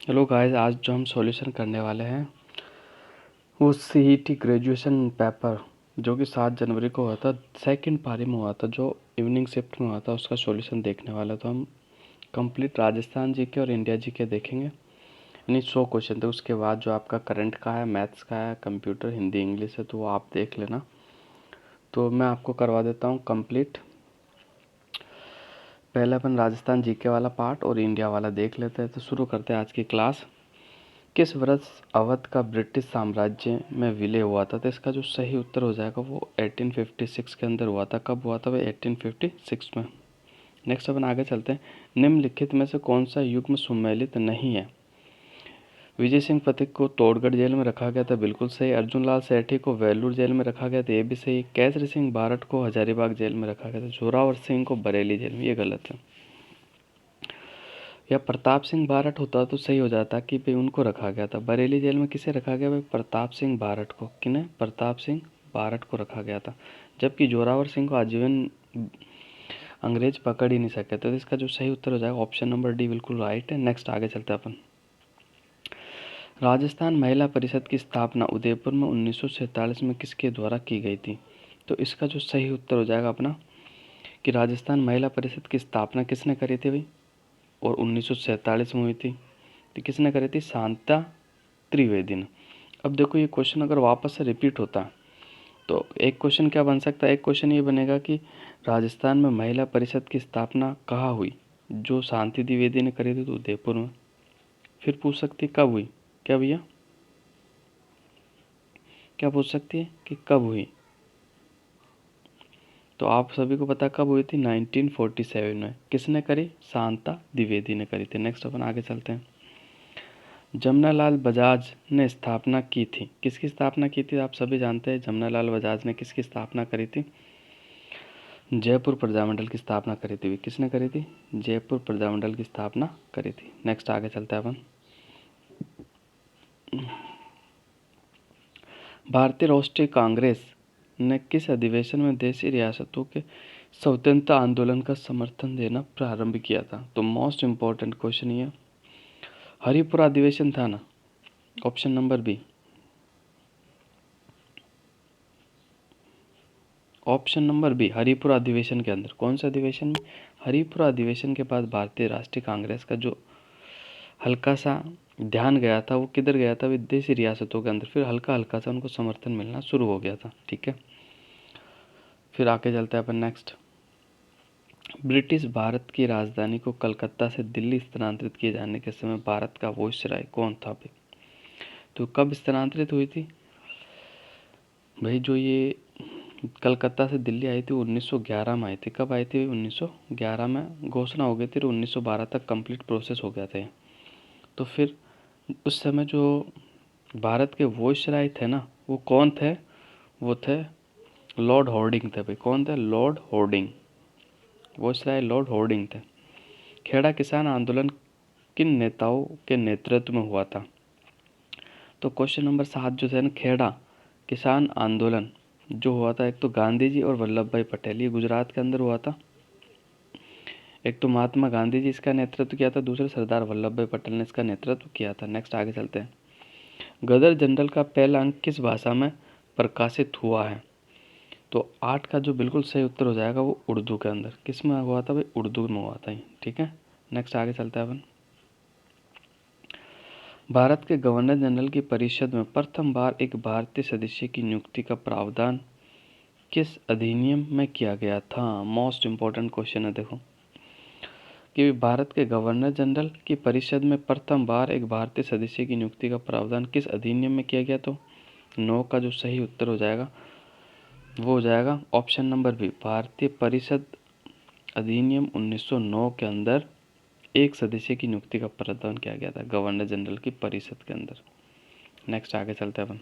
Hello guys, आज जो हम सॉल्यूशन करने वाले हैं वो सीईटी ग्रेजुएशन पेपर जो कि 7 जनवरी को हुआ था, सेकंड पारी में हुआ था, जो इवनिंग शिफ्ट में हुआ था, उसका सॉल्यूशन देखने वाला। तो हम कंप्लीट राजस्थान जीके और इंडिया जीके देखेंगे, यानी 100 क्वेश्चन थे। उसके बाद जो आपका करंट का है, मैथ्स का है, कंप्यूटर, हिंदी, इंग्लिश है, तो वो आप देख लेना। तो मैं आपको करवा देता हूँ कंप्लीट। पहले अपन राजस्थान जीके वाला पार्ट और इंडिया वाला देख लेते हैं। तो शुरू करते हैं आज की क्लास। किस वर्ष अवध का ब्रिटिश साम्राज्य में विलय हुआ था? तो इसका जो सही उत्तर हो जाएगा वो 1856 के अंदर हुआ था। कब हुआ था? वो 1856 में। नेक्स्ट अपन आगे चलते हैं। निम्नलिखित में से कौन सा युग्म सुमेलित नहीं है? विजय सिंह पथिक को तोड़गढ़ जेल में रखा गया था, बिल्कुल सही। अर्जुन लाल सेठी को वेलूर जेल में रखा गया था, ये भी सही। केसरी सिंह बारट को हजारीबाग जेल में रखा गया था। जोरावर सिंह को बरेली जेल में, ये गलत है। या प्रताप सिंह बारट होता तो सही हो जाता कि भाई उनको रखा गया था। बरेली जेल में किसे रखा गया? भाई प्रताप सिंह बारट को। किन्हें? प्रताप सिंह बारट को रखा गया था। जबकि जोरावर सिंह को आजीवन अंग्रेज पकड़ ही नहीं सके। तो इसका जो सही उत्तर हो जाएगा ऑप्शन नंबर डी बिल्कुल राइट है। नेक्स्ट आगे चलते हैं अपन। राजस्थान महिला परिषद की स्थापना उदयपुर में 1947 में किसके द्वारा की गई थी? तो इसका जो सही उत्तर हो जाएगा अपना कि राजस्थान महिला परिषद की स्थापना किसने करी थी भाई? और 1947 में हुई थी। तो किसने करी थी? शांता त्रिवेदी ने। अब देखो, ये क्वेश्चन अगर वापस से रिपीट होता है तो एक क्वेश्चन क्या बन सकता है? एक क्वेश्चन ये बनेगा कि राजस्थान में महिला परिषद की स्थापना कहाँ हुई? जो शांति द्विवेदी ने करी थी तो उदयपुर में। फिर पूछ सकती है कब हुई? क्या भैया, क्या पूछ सकती है कि कब हुई? तो आप सभी को पता कब हुई थी? 1947 में। किसने करी? शांता द्विवेदी ने करी थी। नेक्स्ट अपन आगे चलते हैं। जमनालाल बजाज ने स्थापना की थी, किसकी स्थापना की थी? आप सभी जानते हैं जमनालाल बजाज ने किसकी स्थापना करी थी? जयपुर प्रजामंडल की स्थापना करी थी। किसने करी थी? जयपुर प्रजामंडल की स्थापना करी थी। नेक्स्ट आगे चलते हैं अपन। भारतीय राष्ट्रीय कांग्रेस ने किस अधिवेशन में देशी रियासतों के स्वतंत्रता आंदोलन का समर्थन देना प्रारंभ किया था? तो मोस्ट इंपॉर्टेंट क्वेश्चन ये हरिपुरा अधिवेशन था ना, option number B. Option number B, Haripura अधिवेशन के अंदर। कौन सा अधिवेशन में? हरिपुरा अधिवेशन के बाद भारतीय राष्ट्रीय कांग्रेस का जो हल्का सा ध्यान गया था वो किधर गया था? विदेशी रियासतों के अंदर। फिर हल्का हल्का सा उनको समर्थन मिलना शुरू हो गया था। ठीक है, फिर आगे चलते हैं अपन नेक्स्ट। ब्रिटिश भारत की राजधानी को कलकत्ता से दिल्ली स्थानांतरित किए जाने के समय भारत का वायसराय कौन था भाई? तो कब स्थानांतरित हुई थी भाई? जो ये कलकत्ता से दिल्ली आई थी 1911 में आई थी। कब आई थी? 1911 में घोषणा हो गई थी और 1912 तक कंप्लीट प्रोसेस हो गया था। तो फिर उस समय जो भारत के वायसराय थे ना, वो कौन थे? वो थे लॉर्ड हॉर्डिंग थे भाई। कौन थे? Lord Harding. Viceroy Lord Harding थे। खेड़ा किसान आंदोलन किन नेताओं के नेतृत्व में हुआ था? तो क्वेश्चन नंबर 7 जो है ना, खेड़ा किसान आंदोलन जो हुआ था, एक तो गांधी जी और वल्लभ भाई पटेल, ये गुजरात के अंदर हुआ था। एक तो महात्मा गांधी जी इसका नेतृत्व किया था, दूसरे सरदार वल्लभ भाई पटेल ने इसका नेतृत्व किया था। नेक्स्ट आगे चलते हैं। गदर जनरल का पहला अंक किस भाषा में प्रकाशित हुआ है? तो 8 का जो बिल्कुल सही उत्तर हो जाएगा वो उर्दू के अंदर। किस में हुआ था भाई? उर्दू में हुआ था। ठीक है, नेक्स्ट आगे चलते हैं अपन। भारत के गवर्नर जनरल की परिषद में प्रथम बार एक भारतीय सदस्य की नियुक्ति का प्रावधान किस अधिनियम में किया गया था? मोस्ट इंपॉर्टेंट क्वेश्चन है देखो कि भारत के गवर्नर जनरल की परिषद में प्रथम बार एक भारतीय सदस्य की नियुक्ति का प्रावधान किस अधिनियम में किया गया? तो 9 का जो सही उत्तर हो जाएगा वो हो जाएगा ऑप्शन नंबर बी, भारतीय परिषद अधिनियम 1909 के अंदर एक सदस्य की नियुक्ति का प्रावधान किया गया था गवर्नर जनरल की परिषद के अंदर। नेक्स्ट आगे चलते हैं अपन।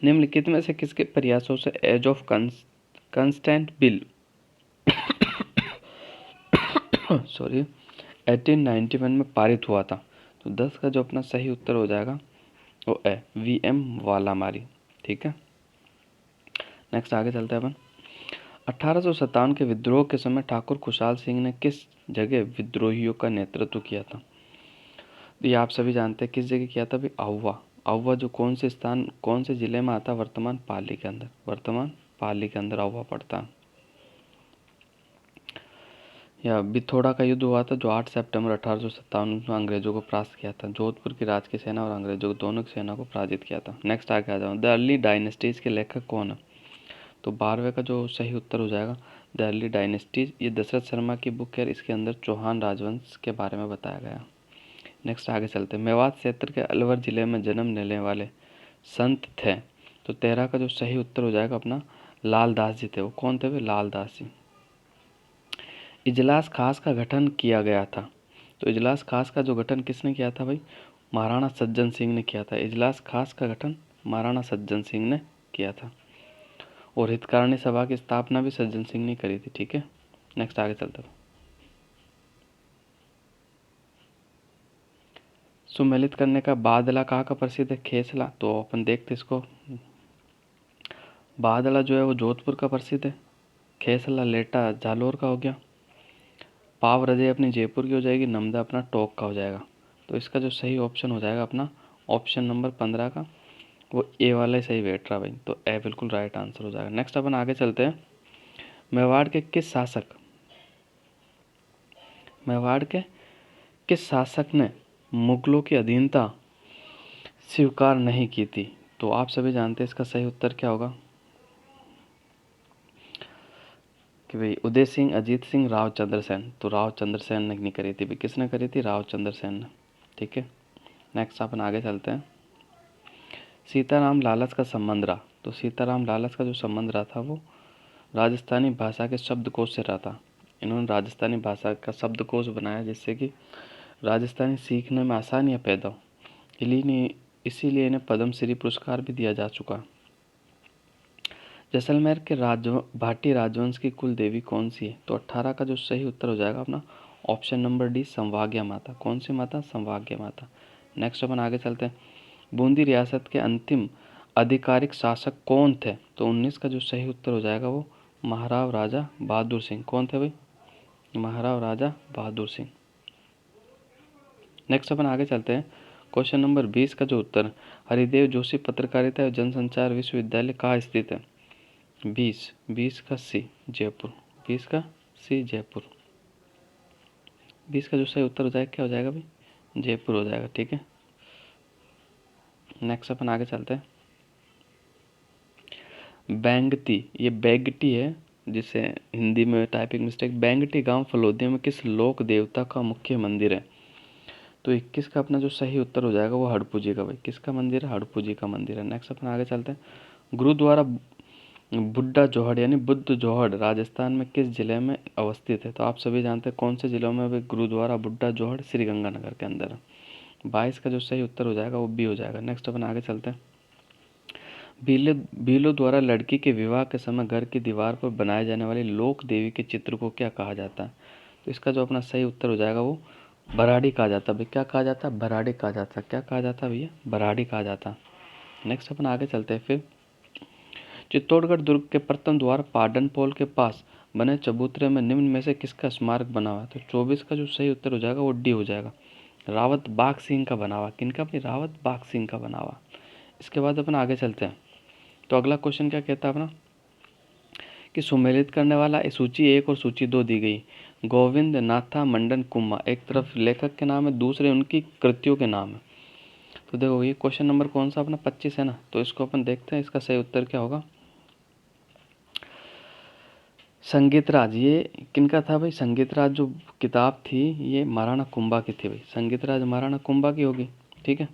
निम्नलिखित में से किसके प्रयासों से age of consent bill sorry 1891 में पारित हुआ था? तो 10 का जो अपना सही उत्तर हो जाएगा वो है वीएम वालामारी। ठीक है, नेक्स्ट आगे चलते हैं अपन। 1857 के विद्रोह के समय ठाकुर खुशहाल सिंह ने किस जगह विद्रोहियों का नेतृत्व किया था? ये आप सभी जानते हैं किस जगह किया था भाई, आहुआ। आहुआ जो कौन से स्थान, कौन से जिले में आता है, वर्तमान पाली के अंदर, वर्तमान पाली के अंदर आहुआ पड़ता है। या बिथोड़ा का युद्ध हुआ था जो 8 सितंबर 1857 में अंग्रेजों को परास्त किया था। जोधपुर की राज की सेना और अंग्रेजों दोनों की सेना को पराजित किया था। नेक्स्ट आगे आ जाओ, द अर्ली डायनेस्टीज के लेखक कौन है? तो 12वें का जो सही उत्तर हो जाएगा द अर्ली डायनेस्टीज। ये दशरथ शर्मा की बुक है, इसके अंदर चौहान राजवंश के बारे में बताया गया। नेक्स्ट आगे चलते हैं, मेवात क्षेत्र के अलवर जिले में जन्म लेने वाले संत थे। तो 13 का जो सही उत्तर हो जाएगा अपना लालदास जी थे। वो कौन थे भाई? लालदास जी। इजलास खास का गठन किया गया था। तो इजलास खास का जो गठन किसने किया था भाई? महाराणा सज्जन सिंह ने किया था। इजलास खास का गठन महाराणा सज्जन सिंह ने किया था। और हितकारिणी सभा की स्थापना भी सज्जन सिंह ने करी थी। ठीक है, नेक्स्ट आगे चलते हैं। सुमेलित करने का बादला कहाँ का प्रसिद्ध है? खेसला। तो अपन देखते इसको, बादला जो है वो जोधपुर का प्रसिद्ध है। खेसला लेटा जालोर का हो गया। पाव रजे अपनी जयपुर की हो जाएगी। नमदा अपना टोंक का हो जाएगा। तो इसका जो सही ऑप्शन हो जाएगा अपना ऑप्शन नंबर 15 का, वो ए वाला ही सही बैठ रहा भाई। तो ए बिल्कुल राइट आंसर हो जाएगा। नेक्स्ट अपन आगे चलते हैं, मेवाड़ के किस शासक ने मुगलों की अधीनता स्वीकार नहीं की थी? तो आप सभी जानते हैं इसका सही उत्तर क्या होगा कि भाई उदय सिंह, अजीत सिंह, रावचंद्र सेन। तो रावचंद्र सेन ने नहीं करी थी भाई। किसने करी थी? रावचंद्र सेन ने। ठीक है, नेक्स्ट अपन आगे चलते हैं, सीताराम लालच का संबंध रहा। तो सीताराम लालच का जो संबंध रहा था वो राजस्थानी भाषा के शब्दकोश से रहा था। इन्होंने राजस्थानी भाषा का शब्दकोश बनाया जिससे कि राजस्थानी सीखने में आसानियाँ पैदा हो। इसीलिए इन्हें पद्मश्री पुरस्कार भी दिया जा चुका। जैसलमेर के भाटी राजवंश की कुल देवी कौन सी है? तो 18 का जो सही उत्तर हो जाएगा अपना ऑप्शन नंबर डी, संभाग्य माता। कौन सी माता? संभाग्य माता। नेक्स्ट अपन आगे चलते हैं, बूंदी रियासत के अंतिम आधिकारिक शासक कौन थे? तो 19 का जो सही उत्तर हो जाएगा वो महाराव राजा बहादुर सिंह। कौन थे भाई? महाराव राजा बहादुर सिंह। नेक्स्ट अपन आगे चलते हैं, क्वेश्चन नंबर 20 का जो उत्तर, हरिदेव जोशी पत्रकारिता एवं जनसंचार विश्वविद्यालय कहाँ स्थित है? 20 का सी, जयपुर। 20 का सी, जयपुर। 20 का जो सही उत्तर हो जाएगा क्या हो जाएगा भाई? जयपुर हो जाएगा। ठीक है, नेक्स्ट अपन आगे चलते हैं, बैंगटी, ये बैगटी है जिसे हिंदी में टाइपिंग मिस्टेक। बैंगटी गांव फलोदिया में किस लोक देवता का मुख्य मंदिर है? तो 21 का अपना जो सही उत्तर हो जाएगा वो हड़पू जी का भाई। किसका मंदिर है? हड़पू जी का मंदिर है। नेक्स्ट अपन आगे चलते हैं, गुरुद्वारा बुड्ढा जोहड़ यानी बुद्ध जोहड़ राजस्थान में किस जिले में अवस्थित है? तो आप सभी जानते हैं कौन से जिलों में भी गुरुद्वारा बुड्ढा जोहड़ श्रीगंगानगर के अंदर है। 22 का जो सही उत्तर हो जाएगा वो बी हो जाएगा। नेक्स्ट अपन आगे चलते हैं, भीलों द्वारा लड़की के विवाह के समय घर की दीवार पर बनाए जाने वाली लोक देवी के चित्र को क्या कहा जाता है? तो इसका जो अपना सही उत्तर हो जाएगा वो बराड़ी कहा जाता है भाई। क्या कहा जाता है? बराड़ी कहा जाता है। क्या कहा जाता है भैया? बराड़ी कहा जाता है। नेक्स्ट अपन आगे चलते हैं, फिर चित्तौड़गढ़ दुर्ग के प्रथम द्वार पाटनपोल के पास बने चबूतरे में निम्न में से किसका स्मारक बना हुआ है? तो 24 का जो सही उत्तर हो जाएगा वो डी हो जाएगा, रावत बाघ सिंह का बना हुआ। किनका भाई? रावत बाघ सिंह का बना हुआ। इसके बाद अपन आगे चलते हैं, तो अगला क्वेश्चन क्या कहता है अपना कि सुमेलित करने वाला सूची 1 और सूची 2 दी गई। गोविंद नाथा मंडन कुम्मा एक तरफ लेखक के नाम है, दूसरे उनकी कृतियों के नाम है। तो देखो ये क्वेश्चन नंबर कौन सा अपना 25 है ना, तो इसको अपन देखते हैं, इसका सही उत्तर क्या होगा। संगीत राज, ये किनका था भाई? संगीत राज जो किताब थी ये महाराणा कुंभा की थी भाई। संगीत राज महाराणा कुंभा की होगी। ठीक है,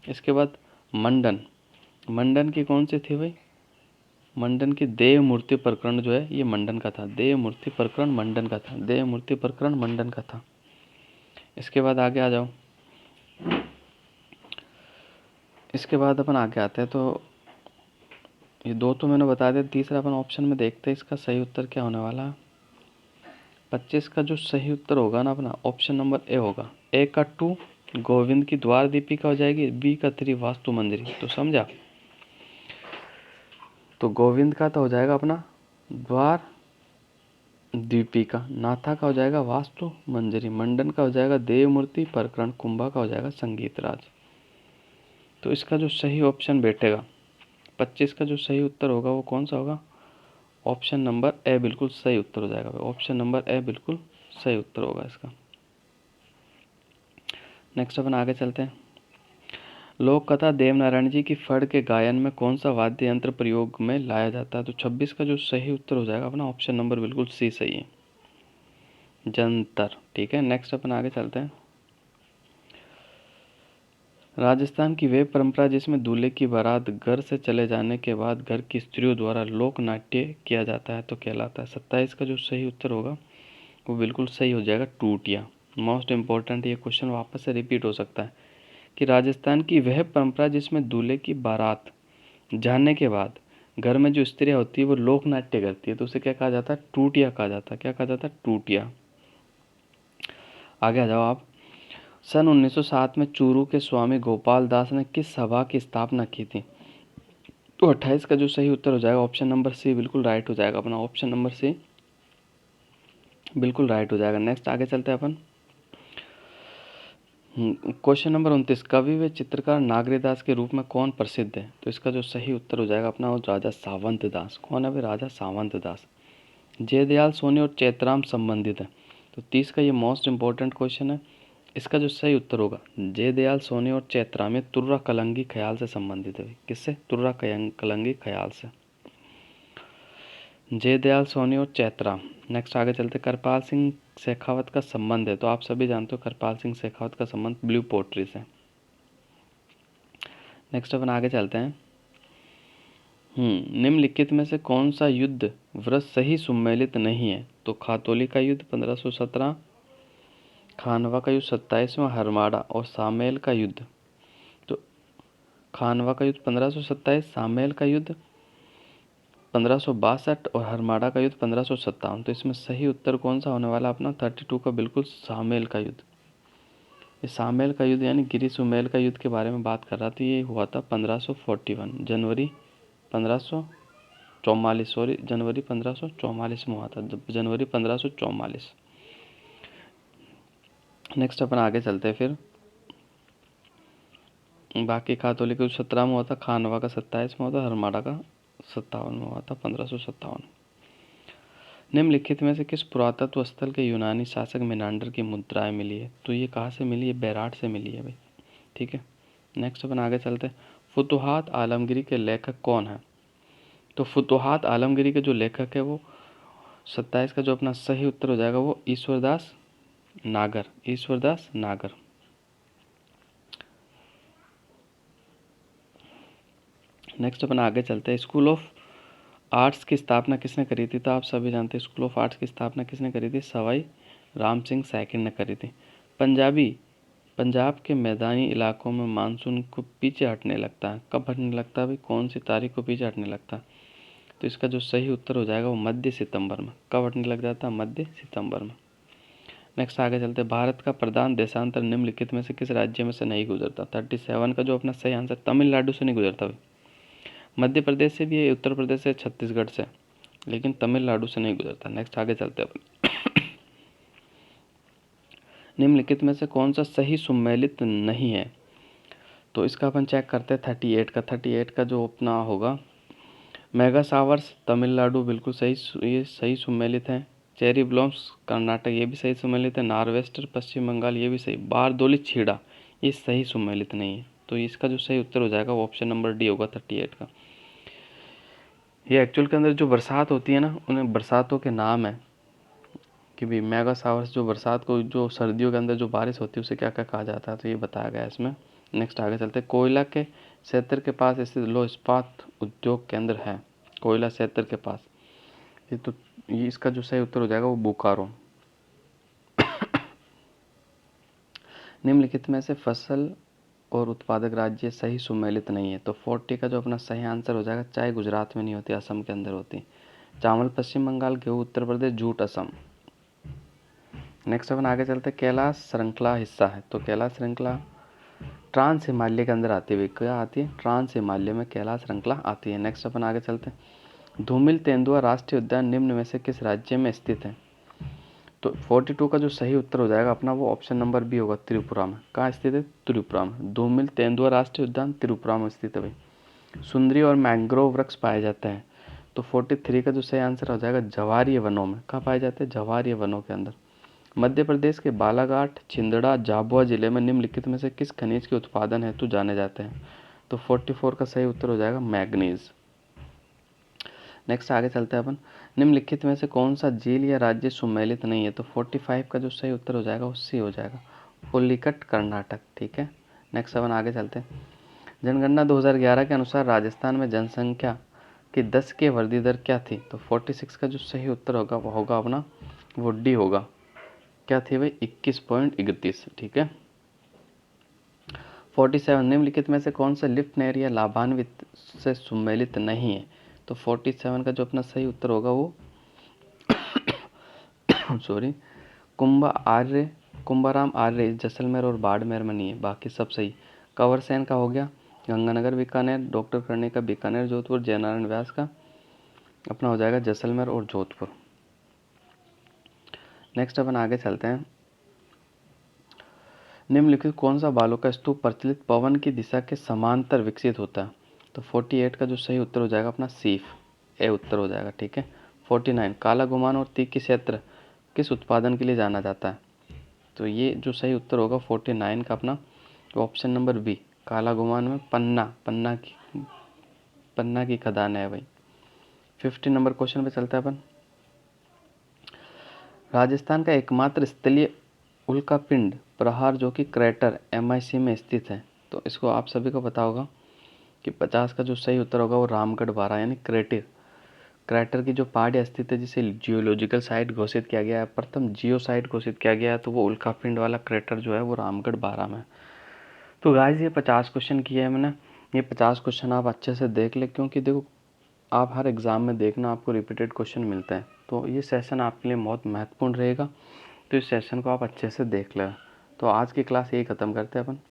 इसके बाद मंडन की कौन सी थी भाई? मंडन की देव मूर्ति प्रकरण जो है ये मंडन का था। देव मूर्ति प्रकरण मंडन का था। देव मूर्ति प्रकरण मंडन का था। इसके बाद आगे आ जाओ, इसके बाद अपन आगे आते हैं, तो ये 2 तो मैंने बता दिया, तीसरा अपन ऑप्शन में देखते हैं इसका सही उत्तर क्या होने वाला है। 25 का जो सही उत्तर होगा ना अपना ऑप्शन नंबर ए होगा। ए का 2 गोविंद की द्वार दीपिका हो जाएगी, बी का 3 वास्तु मंदिर। तो समझा, तो गोविंद का तो हो जाएगा अपना द्वार दीपिका। नाथा का हो जाएगा वास्तु मंजरी। मंडन का हो जाएगा देवमूर्ति। प्रकरण। कुंभा का हो जाएगा संगीत राज। तो इसका जो सही ऑप्शन बैठेगा 25 का जो सही उत्तर होगा वो कौन सा होगा? ऑप्शन नंबर ए बिल्कुल सही उत्तर हो जाएगा। ऑप्शन नंबर ए बिल्कुल सही उत्तर होगा इसका। नेक्स्ट अपन आगे चलते हैं। लोक कथा देवनारायण जी की फड़ के गायन में कौन सा वाद्य यंत्र प्रयोग में लाया जाता है? तो 26 का जो सही उत्तर हो जाएगा अपना ऑप्शन नंबर बिल्कुल सी सही है, जंतर। ठीक है, नेक्स्ट अपन आगे चलते हैं। राजस्थान की वे परंपरा जिसमें दूल्हे की बारात घर से चले जाने के बाद घर की स्त्रियों द्वारा लोक नाट्य किया जाता है तो कहलाता है। 27 का जो सही उत्तर होगा वो बिल्कुल सही हो जाएगा, टूटिया। मोस्ट इंपॉर्टेंट ये क्वेश्चन वापस से रिपीट हो सकता है कि राजस्थान की वह परंपरा जिसमें दूल्हे की बारात जाने के बाद घर में जो स्त्रियां होती है वो लोक नाट्य करती है तो उसे क्या कहा जाता है? टूटिया कहा जाता है। क्या कहा जाता है? टूटिया। आगे आ जाओ आप। सन 1907 में चूरू के स्वामी गोपाल दास ने किस सभा की स्थापना की थी? तो 28 का जो सही उत्तर हो जाएगा ऑप्शन नंबर सी बिल्कुल राइट हो जाएगा अपना। ऑप्शन नंबर सी बिल्कुल राइट हो जाएगा। नेक्स्ट आगे चलते हैं अपन। Question number 29। कवि व चित्रकार नागरीदास के रूप में कौन प्रसिद्ध है? तो इसका जो सही उत्तर हो जाएगा अपना वो राजा सावंत दास। कौन है भाई? राजा सावंत दास। जयदयाल सोनी और चैतराम संबंधित है। तो 30 का ये मोस्ट इंपॉर्टेंट क्वेश्चन है। इसका जो सही उत्तर होगा जयदयाल सोनी और चैतराम, ये तुर्रा कलंगी ख्याल से संबंधित है। किससे? तुर्रा कलंगी ख्याल से। जयदयाल सोनी और चैतराम। नेक्स्ट आगे चलते। कृपाल सिंह शेखावत का संबंध है तो आप सभी जानते हो कृपाल सिंह शेखावत का संबंध ब्लू पोट्री से। नेक्स्ट अपन आगे चलते हैं। निम्नलिखित में से कौन सा युद्ध व्रत सही सुमेलित नहीं है? तो खातौली का युद्ध 1517, खानवा का युद्ध 27वां, हरमाड़ा और सामेल का युद्ध। तो खानवा का युद्ध 1527, सामेल का युद्ध 1562 और हरमाड़ा का युद्ध 1557। तो इसमें सही उत्तर कौन सा होने वाला अपना? 32 का बिल्कुल सामेल का युद्ध। ये सामेल का युद्ध यानी गिरी सुमेल का युद्ध के बारे में बात कर रहा था। ये हुआ था 1541 जनवरी 1544 सॉरी जनवरी 1544 में हुआ था, जनवरी 1544। नेक्स्ट अपन आगे चलते हैं फिर। बाकी खातौली का 17 में हुआ था, खानवा का 27 में हुआ था, हरमाड़ा का 57 में हुआ था 1557। निम्नलिखित में से किस पुरातत्व स्थल के यूनानी शासक मेनांडर की मुद्राएं मिली है? तो ये कहाँ से मिली है? बैराट से मिली है भाई। ठीक है, नेक्स्ट अपन आगे चलते हैं। फुतुहात आलमगीरी के लेखक कौन है? तो फुतुहात आलमगीरी के जो लेखक है वो 27 का जो अपना सही उत्तर हो जाएगा वो ईश्वरदास नागर। ईश्वरदास नागर। नेक्स्ट अपन आगे चलते हैं। स्कूल ऑफ आर्ट्स की स्थापना किसने करी थी? तो आप सभी जानते हैं स्कूल ऑफ आर्ट्स की स्थापना किसने करी थी? सवाई राम सिंह सेकंड ने करी थी। पंजाब के मैदानी इलाकों में मानसून को पीछे हटने लगता है। कब हटने लगता है भाई? कौन सी तारीख को पीछे हटने लगता है? तो इसका जो सही उत्तर हो जाएगा वो मध्य सितंबर में। कब हटने लग जाता है? मध्य सितंबर में। नेक्स्ट आगे चलते हैं। भारत का प्रधान देशांतर निम्नलिखित में से किस राज्य में से नहीं गुजरता? 37 का जो अपना सही आंसर तमिलनाडु से नहीं गुजरता भाई। मध्य प्रदेश से भी है, उत्तर प्रदेश से, छत्तीसगढ़ से, लेकिन तमिलनाडु से नहीं गुजरता। नेक्स्ट आगे चलते हैं अपन। निम्नलिखित में से कौन सा सही सुमेलित नहीं है? तो इसका अपन चेक करते हैं 38 का। 38 का जो अपना होगा मेगा सावर्स तमिलनाडु बिल्कुल सही, ये सही सुमेलित है। चेरी ब्लॉम्स कर्नाटक ये भी सही सुमेलित है। नार्वेस्टर पश्चिम बंगाल ये भी सही। बारदोली छीड़ा ये सही सुमेलित नहीं है। तो इसका जो सही उत्तर हो जाएगा वो ऑप्शन नंबर डी होगा 38 का। ये एक्चुअल के अंदर जो बरसात होती है ना उन्हें बरसातों के नाम है कि भाई मेगा सावर्स जो बरसात को जो सर्दियों के अंदर जो बारिश होती है उसे क्या क्या कहा जाता है, तो ये बताया गया है इसमें। नेक्स्ट आगे चलते हैं। कोयला के क्षेत्र के पास स्थित लौह इस्पात उद्योग केंद्र है। कोयला क्षेत्र के पास ये इसका जो सही उत्तर हो जाएगा वो बोकारो। निम्नलिखित में से फसल और उत्पादक राज्य सही सुमेलित नहीं है। तो 40 का जो अपना सही आंसर हो जाएगा चाय गुजरात में नहीं होती, असम के अंदर होती। चावल पश्चिम बंगाल, गेहूँ उत्तर प्रदेश, जूट असम। नेक्स्ट अपन आगे चलते हैं। कैलाश श्रृंखला हिस्सा है तो कैलाश श्रृंखला ट्रांस हिमालय के अंदर आती है। क्या आती है? ट्रांस हिमालय में कैलाश श्रृंखला आती है। नेक्स्ट अपन आगे चलते हैं। धूमिल तेंदुआ राष्ट्रीय उद्यान निम्न में से किस राज्य में स्थित है? तो 42 का जो सही उत्तर हो जाएगा अपना वो ऑप्शन नंबर बी होगा, त्रिपुरा में। कहाँ स्थित है? त्रिपुरा में। धूमिल तेंदुआ राष्ट्रीय उद्यान त्रिपुरा में स्थित है भाई। सुंदरी और मैंग्रोव वृक्ष पाए जाते हैं। तो 43 का जो सही आंसर हो जाएगा जवारीय वनों में। कहाँ पाए जाते हैं? जवारीय वनों के अंदर। मध्य प्रदेश के बालाघाट, छिंदड़ा, झाबुआ जिले में निम्नलिखित में से किस खनिज के उत्पादन हेतु जाने जाते हैं? तो 44 का सही उत्तर हो जाएगा मैग्नीज। नेक्स्ट आगे चलते हैं अपन। निम्नलिखित में से कौन सा झील या राज्य सुमेलित नहीं है? तो 45 का जो सही उत्तर हो जाएगा वो सी हो जाएगा, पुलिकट कर्नाटक। ठीक है, नेक्स्ट अपन आगे चलते हैं। जनगणना 2011 के अनुसार राजस्थान में जनसंख्या की 10 की वृद्धि दर क्या थी? तो 46 का जो सही उत्तर होगा वो होगा अपना वो डी होगा। क्या थी भाई? 21.31। ठीक है। 47 निम्नलिखित में से कौन सा लिफ्ट नहर या लाभान्वित से सुमेलित नहीं है? तो 47 का जो अपना सही उत्तर होगा वो सॉरी कुंभाराम आर्य जैसलमेर और बाड़मेर में नहीं है, बाकी सब सही। कंवर सेन का हो गया गंगानगर बीकानेर, डॉक्टर करने का बीकानेर जोधपुर, जयनारायण व्यास का अपना हो जाएगा जैसलमेर और जोधपुर। नेक्स्ट अपन आगे चलते हैं। निम्नलिखित कौन सा बालू का स्तूप प्रचलित पवन की दिशा के समांतर विकसित होता है? तो 48 का जो सही उत्तर हो जाएगा अपना सीफ, ए उत्तर हो जाएगा। ठीक है। 49 काला गुमान और तीखी क्षेत्र किस उत्पादन के लिए जाना जाता है? तो ये जो सही उत्तर होगा 49 का अपना ऑप्शन नंबर बी, काला गुमान में पन्ना की खदान है भाई। 50 नंबर क्वेश्चन पे चलता है अपन। राजस्थान का एकमात्र स्थलीय उल्कापिंड प्रहार जो कि क्रेटर MIC में स्थित है, तो इसको आप सभी को पता होगा कि 50 का जो सही उत्तर होगा वो रामगढ़ बारा यानी क्रेटर की जो पहाड़ी स्थित है जिसे जियोलॉजिकल साइट घोषित किया गया है, प्रथम जियो साइट घोषित किया गया है, तो वो उल्कापिंड वाला क्रेटर जो है वो रामगढ़ बारा में है। तो गाइस ये 50 क्वेश्चन किए हैं मैंने। ये 50 क्वेश्चन आप अच्छे से देख ले, क्योंकि देखो आप हर एग्ज़ाम में देखना आपको रिपीटेड क्वेश्चन मिलते हैं, तो ये सेशन आपके लिए बहुत महत्वपूर्ण रहेगा। तो इस सेशन को आप अच्छे से देख लें। तो आज की क्लास यही ख़त्म करते हैं अपन।